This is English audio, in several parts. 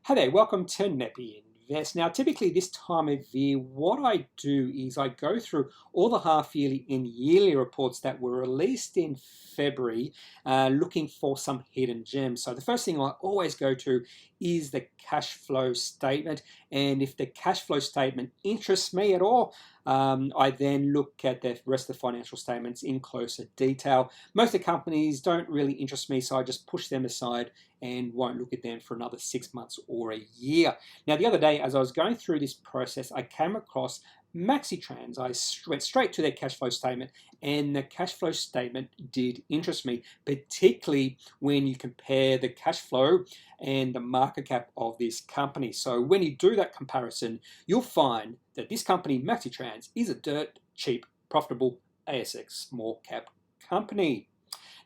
Hi there, welcome to Neppy Invest. Now, typically this time of year, what I do is I go through all the half-yearly and yearly reports that were released in February, looking for some hidden gems. So the first thing I always go to is the cash flow statement. And if the cash flow statement interests me at all, I then look at the rest of the financial statements in closer detail. Most of the companies don't really interest me, so I just push them aside and won't look at them for another 6 months or a year. Now, the other day, as I was going through this process, I came across MaxiTrans. I went straight to their cash flow statement, and the cash flow statement did interest me, particularly when you compare the cash flow and the market cap of this company. So when you do that comparison, you'll find that this company, MaxiTrans, is a dirt cheap, profitable ASX small cap company.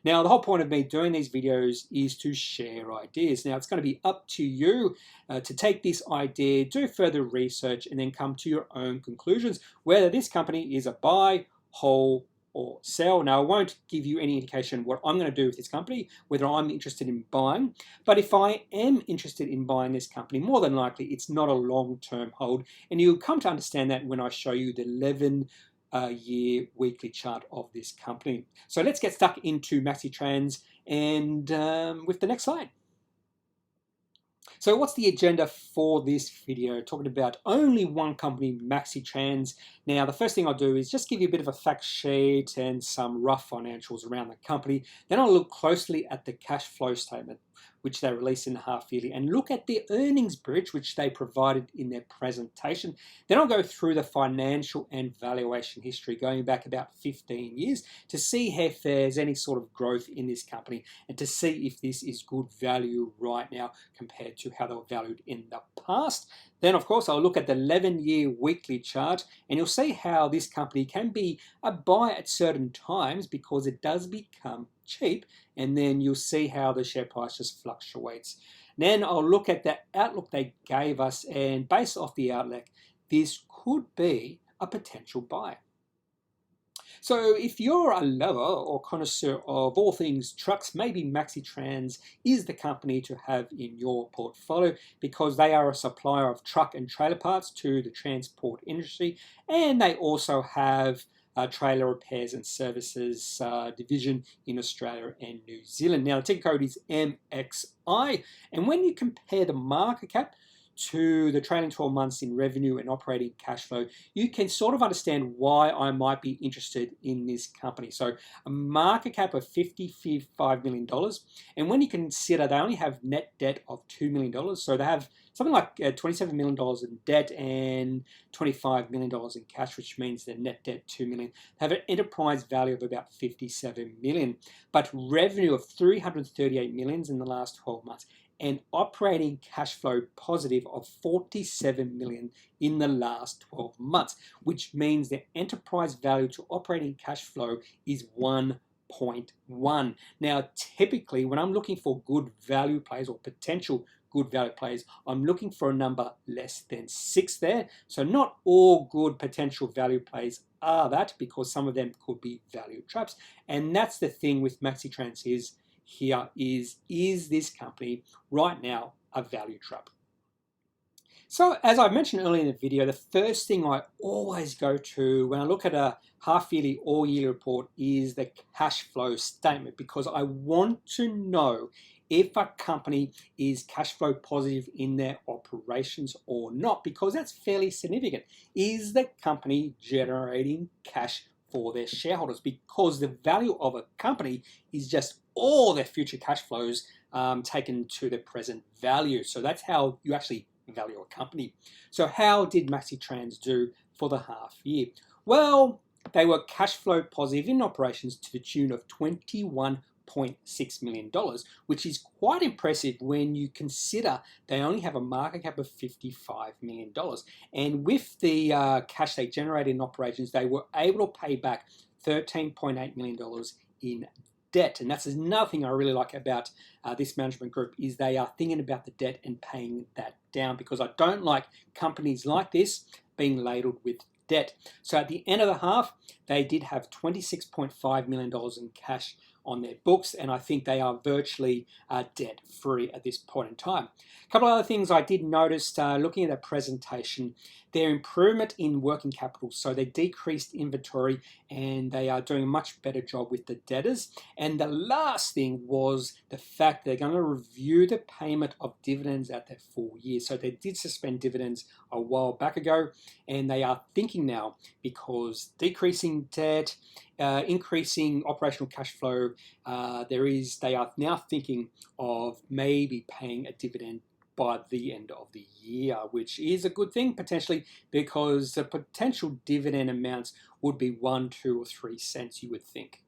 Now, the whole point of me doing these videos is to share ideas. Now, it's going to be up to you to take this idea, do further research, and then come to your own conclusions, whether this company is a buy, hold, or sell. Now, I won't give you any indication what I'm going to do with this company, whether I'm interested in buying. But if I am interested in buying this company, more than likely it's not a long-term hold. And you'll come to understand that when I show you the 11-year weekly chart of this company. So let's get stuck into MaxiTrans and with the next slide. So what's the agenda for this video? Talking about only one company, MaxiTrans. Now, the first thing I'll do is just give you a bit of a fact sheet and some rough financials around the company. Then I'll look closely at the cash flow statement, which they release in the half yearly, and look at the earnings bridge, which they provided in their presentation. Then I'll go through the financial and valuation history going back about 15 years to see if there's any sort of growth in this company and to see if this is good value right now compared to how they were valued in the past. Then, of course, I'll look at the 11-year weekly chart, and you'll see how this company can be a buy at certain times because it does become cheap, and then you'll see how the share price just fluctuates. Then I'll look at the outlook they gave us, and based off the outlook, this could be a potential buy. So if you're a lover or connoisseur of all things trucks, maybe MaxiTrans is the company to have in your portfolio because they are a supplier of truck and trailer parts to the transport industry, and they also have trailer repairs and services division in Australia and New Zealand. Now, the ticker code is MXI, and when you compare the market cap to the trailing 12 months in revenue and operating cash flow, you can sort of understand why I might be interested in this company. So a market cap of $55 million. And when you consider they only have net debt of $2 million, so they have something like $27 million in debt and $25 million in cash, which means their net debt $2 million. They have an enterprise value of about $57 million, but revenue of $338 million in the last 12 months. And operating cash flow positive of $47 million in the last 12 months, which means the enterprise value to operating cash flow is 1.1. Now, typically, when I'm looking for good value plays or potential good value plays, I'm looking for a number less than 6 there. So not all good potential value plays are that, because some of them could be value traps. And that's the thing with MaxiTrans is this company right now a value trap? So as I mentioned earlier in the video, the first thing I always go to when I look at a half-yearly or yearly report is the cash flow statement, because I want to know if a company is cash flow positive in their operations or not, because that's fairly significant. Is the company generating cash for their shareholders? Because the value of a company is just all their future cash flows taken to the present value. So that's how you actually value a company. So how did MaxiTrans do for the half year? Well, they were cash flow positive in operations to the tune of $21.6 million, which is quite impressive when you consider they only have a market cap of $55 million. And with the cash they generated in operations, they were able to pay back $13.8 million in debt. And that's another thing I really like about this management group, is they are thinking about the debt and paying that down, because I don't like companies like this being ladled with debt. So at the end of the half, they did have $26.5 million in cash on their books, and I think they are virtually debt-free at this point in time. A couple of other things I did notice looking at their presentation, their improvement in working capital, so they decreased inventory and they are doing a much better job with the debtors. And the last thing was the fact they're going to review the payment of dividends at their full year. So they did suspend dividends a while back ago, and they are thinking now, because decreasing debt, increasing operational cash flow, they are now thinking of maybe paying a dividend by the end of the year, which is a good thing potentially, because the potential dividend amounts would be 1, 2, or 3 cents, you would think.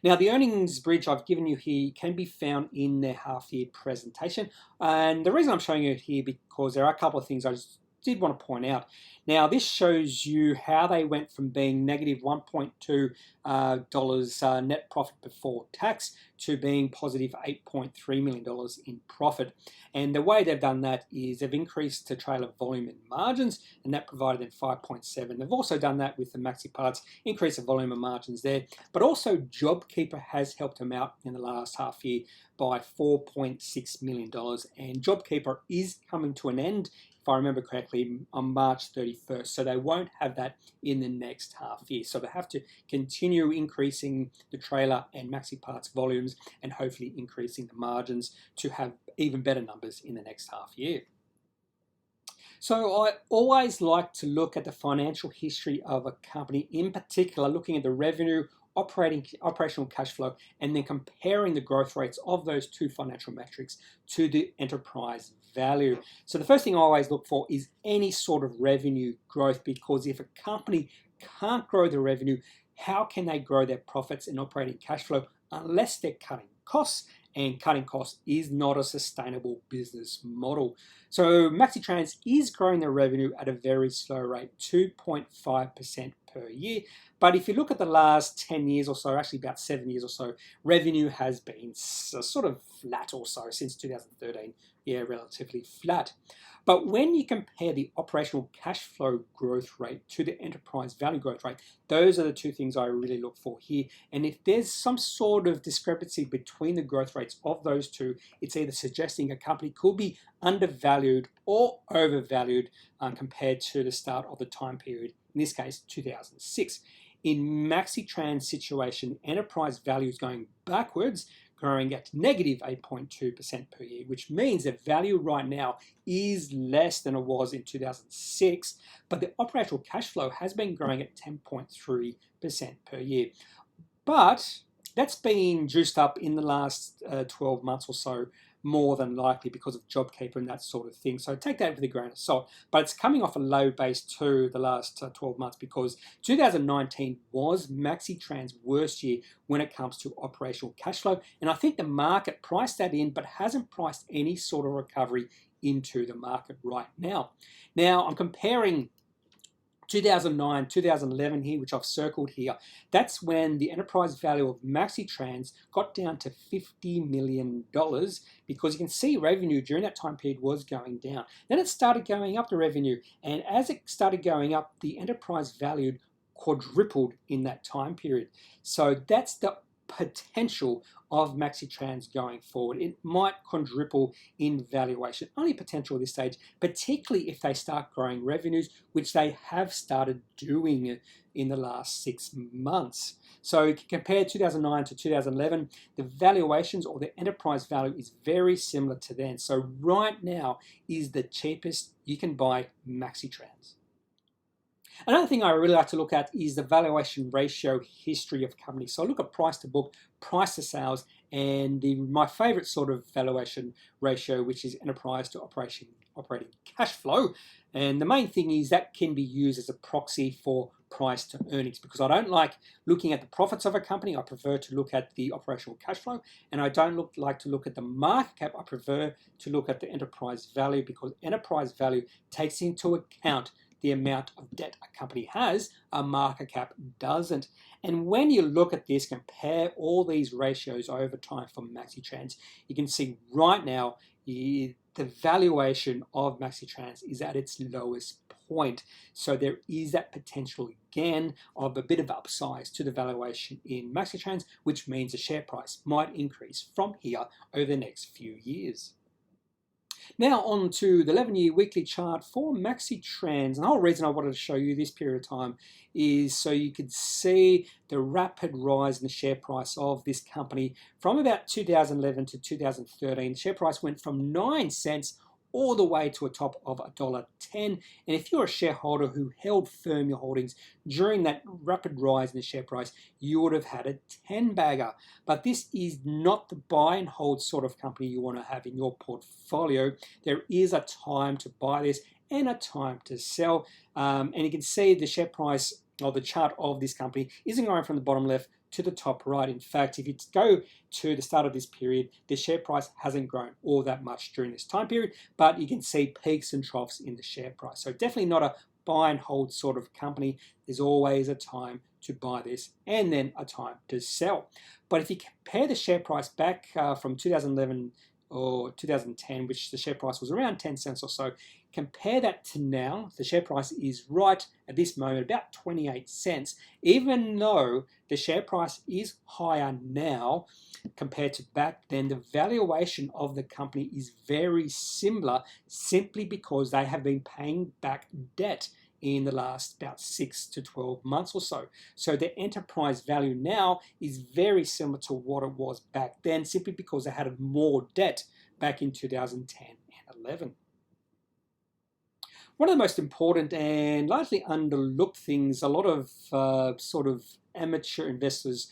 Now, the earnings bridge I've given you here can be found in their half-year presentation, and the reason I'm showing it here because there are a couple of things I just did want to point out. Now, this shows you how they went from being negative $1.2 net profit before tax to being positive $8.3 million in profit. And the way they've done that is they've increased the trailer volume and margins, and that provided them 5.7. They've also done that with the Maxi Parts, increase the volume and margins there. But also JobKeeper has helped them out in the last half year by $4.6 million. And JobKeeper is coming to an end, if I remember correctly, on March 31st. So they won't have that in the next half year. So they have to continue increasing the trailer and Maxi Parts volumes and hopefully increasing the margins to have even better numbers in the next half year. So I always like to look at the financial history of a company, in particular looking at the revenue, operational cash flow, and then comparing the growth rates of those two financial metrics to the enterprise value. So the first thing I always look for is any sort of revenue growth, because if a company can't grow the revenue, how can they grow their profits and operating cash flow unless they're cutting costs? And cutting costs is not a sustainable business model. So MaxiTrans is growing their revenue at a very slow rate, 2.5% per year. But if you look at the last 10 years or so, actually about 7 years or so, revenue has been sort of flat or so since 2013. Yeah, relatively flat. But when you compare the operational cash flow growth rate to the enterprise value growth rate, those are the two things I really look for here. And if there's some sort of discrepancy between the growth rates of those two, it's either suggesting a company could be undervalued or overvalued compared to the start of the time period, in this case 2006. In MaxiTrans situation, enterprise value is going backwards, growing at negative 8.2% per year, which means the value right now is less than it was in 2006, but the operational cash flow has been growing at 10.3% per year. But that's been juiced up in the last 12 months or so, more than likely because of JobKeeper and that sort of thing. So take that with a grain of salt. But it's coming off a low base too the last 12 months, because 2019 was MaxiTrans' worst year when it comes to operational cash flow. And I think the market priced that in, but hasn't priced any sort of recovery into the market right now. Now, I'm comparing 2009, 2011 here, which I've circled here. That's when the enterprise value of MaxiTrans got down to $50 million, because you can see revenue during that time period was going down. Then it started going up, the revenue, and as it started going up, the enterprise value quadrupled in that time period. So that's the potential of MaxiTrans going forward. It might quadruple in valuation, only potential at this stage, particularly if they start growing revenues, which they have started doing in the last 6 months. So compare 2009 to 2011, the valuations or the enterprise value is very similar to then. So right now is the cheapest you can buy MaxiTrans. Another thing I really like to look at is the valuation ratio history of companies. So I look at price to book, price to sales, and my favorite sort of valuation ratio, which is enterprise to operating cash flow. And the main thing is that can be used as a proxy for price to earnings, because I don't like looking at the profits of a company. I prefer to look at the operational cash flow, and I don't like to look at the market cap. I prefer to look at the enterprise value, because enterprise value takes into account the amount of debt a company has, a market cap doesn't. And when you look at this, compare all these ratios over time for MaxiTrans, you can see right now the valuation of MaxiTrans is at its lowest point. So there is that potential again of a bit of upsize to the valuation in MaxiTrans, which means the share price might increase from here over the next few years. Now on to the 11-year weekly chart for MaxiTrans. And the whole reason I wanted to show you this period of time is so you could see the rapid rise in the share price of this company from about 2011 to 2013. The share price went from 9 cents all the way to a top of $1.10. And if you're a shareholder who held firm your holdings during that rapid rise in the share price, you would have had a 10-bagger. But this is not the buy and hold sort of company you want to have in your portfolio. There is a time to buy this and a time to sell. And you can see the share price or the chart of this company isn't going from the bottom left to the top right. In fact, if you go to the start of this period, the share price hasn't grown all that much during this time period, but you can see peaks and troughs in the share price. So definitely not a buy and hold sort of company. There's always a time to buy this and then a time to sell. But if you compare the share price back from 2011 or 2010, which the share price was around 10 cents or so, compare that to now, the share price is right at this moment about 28 cents. Even though the share price is higher now compared to back then, the valuation of the company is very similar simply because they have been paying back debt in the last about 6 to 12 months or so. So the enterprise value now is very similar to what it was back then, simply because they had more debt back in 2010 and 11. One of the most important and largely underlooked things a lot of sort of amateur investors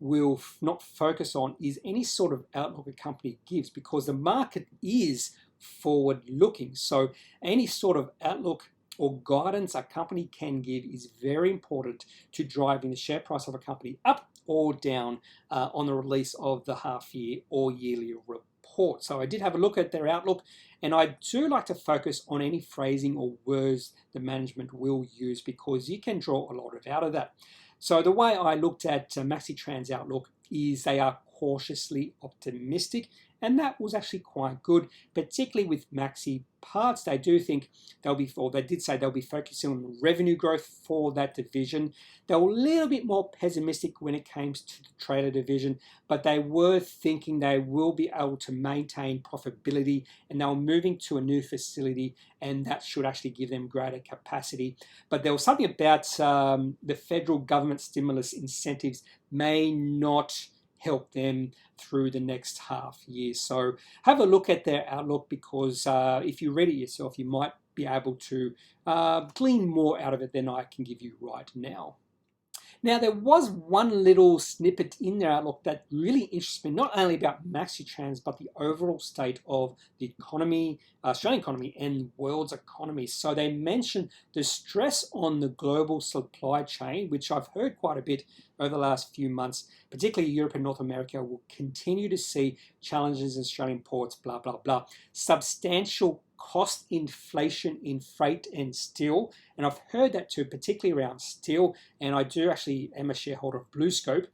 will not focus on is any sort of outlook a company gives, because the market is forward-looking. So any sort of outlook or guidance a company can give is very important to driving the share price of a company up or down on the release of the half-year or yearly report. So I did have a look at their outlook, and I do like to focus on any phrasing or words the management will use, because you can draw a lot out of that. So the way I looked at MaxiTrans outlook is they are cautiously optimistic, and that was actually quite good, particularly with Maxi Parts. They do think they'll be, or they did say they'll be focusing on revenue growth for that division. They were a little bit more pessimistic when it came to the trailer division, but they were thinking they will be able to maintain profitability, and they were moving to a new facility, and that should actually give them greater capacity. But there was something about the federal government stimulus incentives may not help them through the next half year. So have a look at their outlook, because if you read it yourself, you might be able to glean more out of it than I can give you right now. Now, there was one little snippet in their outlook that really interests me, not only about MaxiTrans, but the overall state of the economy, Australian economy and the world's economy. So they mentioned the stress on the global supply chain, which I've heard quite a bit over the last few months, particularly Europe and North America, will continue to see challenges in Australian ports, blah, blah, blah. Substantial cost inflation in freight and steel, and I've heard that too, particularly around steel, and I do actually am a shareholder of BlueScope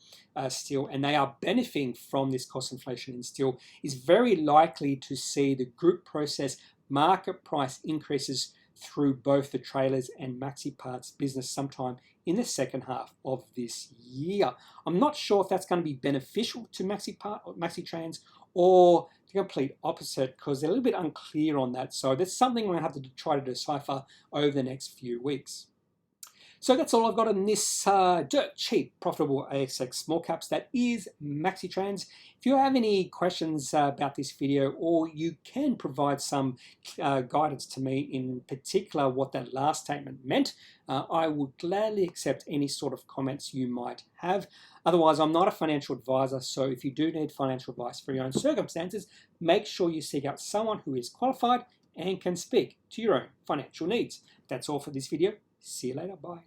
Steel, and they are benefiting from this cost inflation in steel, is very likely to see the group process market price increases through both the trailers and Maxi Parts business sometime in the second half of this year. I'm not sure if that's going to be beneficial to MaxiTrans or the complete opposite, because they're a little bit unclear on that. So that's something we're going to have to try to decipher over the next few weeks. So that's all I've got on this dirt cheap, profitable ASX small caps. That is MaxiTrans. If you have any questions about this video, or you can provide some guidance to me, in particular what that last statement meant, I would gladly accept any sort of comments you might have. Otherwise, I'm not a financial advisor, so if you do need financial advice for your own circumstances, make sure you seek out someone who is qualified and can speak to your own financial needs. That's all for this video. See you later. Bye.